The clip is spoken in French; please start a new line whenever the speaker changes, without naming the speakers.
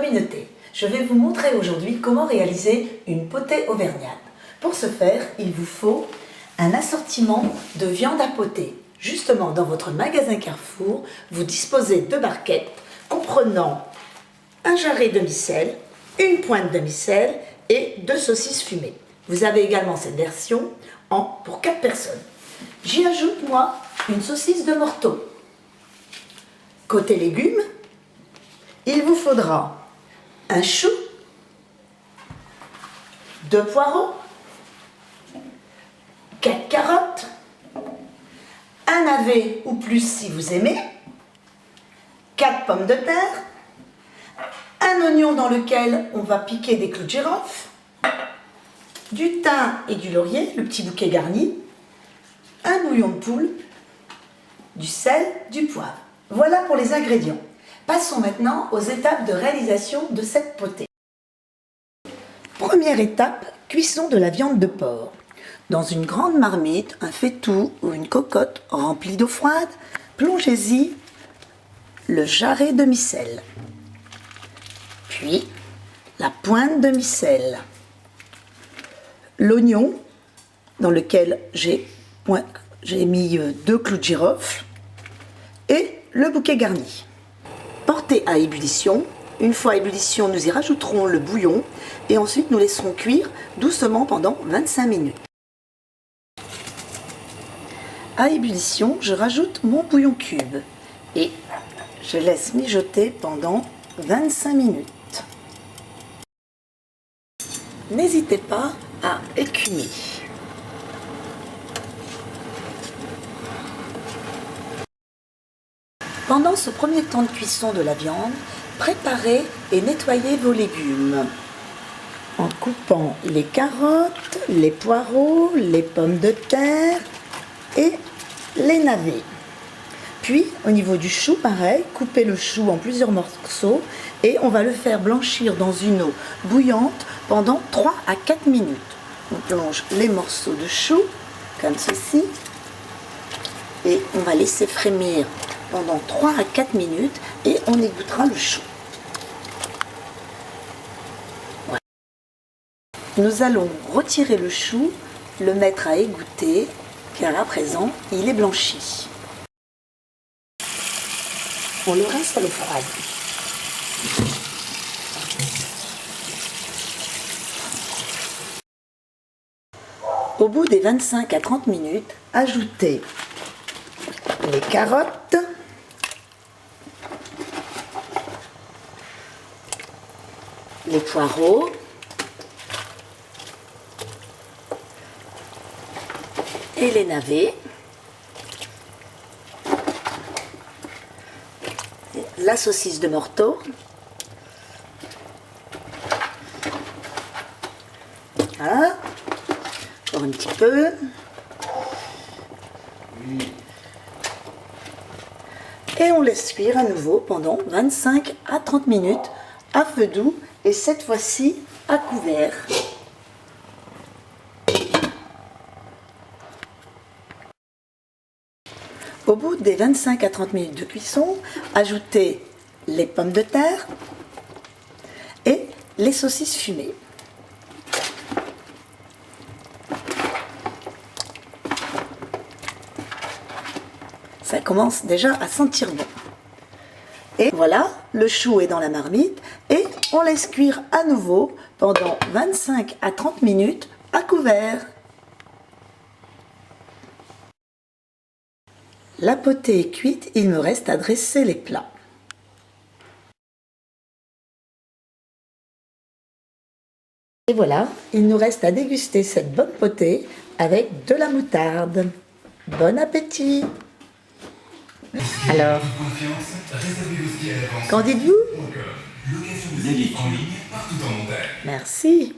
communauté. Je vais vous montrer aujourd'hui comment réaliser une potée auvergnate. Pour ce faire, il vous faut un assortiment de viande à poter. Justement, dans votre magasin Carrefour, vous disposez de barquettes comprenant un jarret demi-sel, une pointe demi-sel et 2 saucisses fumées. Vous avez également cette version pour 4 personnes. J'y ajoute, moi, une saucisse de morteau. Côté légumes, il vous faudra un chou, 2 poireaux, 4 carottes, un navet ou plus si vous aimez, 4 pommes de terre, un oignon dans lequel on va piquer des clous de girofle, du thym et du laurier, le petit bouquet garni, un bouillon de poule, du sel, du poivre. Voilà pour les ingrédients. Passons maintenant aux étapes de réalisation de cette potée. Première étape, cuisson de la viande de porc. Dans une grande marmite, un faitout ou une cocotte remplie d'eau froide, plongez-y le jarret demi-sel, puis la pointe demi-sel, l'oignon dans lequel j'ai mis 2 clous de girofle et le bouquet garni. Portez à ébullition. Une fois à ébullition, nous y rajouterons le bouillon et ensuite nous laisserons cuire doucement pendant 25 minutes. À ébullition, je rajoute mon bouillon cube et je laisse mijoter pendant 25 minutes. N'hésitez pas à écumer. Pendant ce premier temps de cuisson de la viande, préparez et nettoyez vos légumes en coupant les carottes, les poireaux, les pommes de terre et les navets. Puis, au niveau du chou, pareil, coupez le chou en plusieurs morceaux et on va le faire blanchir dans une eau bouillante pendant 3 à 4 minutes. On plonge les morceaux de chou, comme ceci, et on va laisser frémir pendant 3 à 4 minutes et on égouttera le chou. Voilà. Nous allons retirer le chou, le mettre à égoutter, car à présent il est blanchi. On le rince à l'eau froide. Au bout des 25 à 30 minutes, ajoutez les carottes, les poireaux, et les navets, la saucisse de morteau, voilà, encore un petit peu, et on laisse cuire à nouveau pendant 25 à 30 minutes à feu doux et cette fois-ci à couvert. Au bout des 25 à 30 minutes de cuisson, ajoutez les pommes de terre et les saucisses fumées. Ça commence déjà à sentir bon. Et voilà, le chou est dans la marmite et on laisse cuire à nouveau pendant 25 à 30 minutes à couvert. La potée est cuite, il me reste à dresser les plats. Et voilà, il nous reste à déguster cette bonne potée avec de la moutarde. Bon appétit! Alors, qu'en dites-vous? Merci.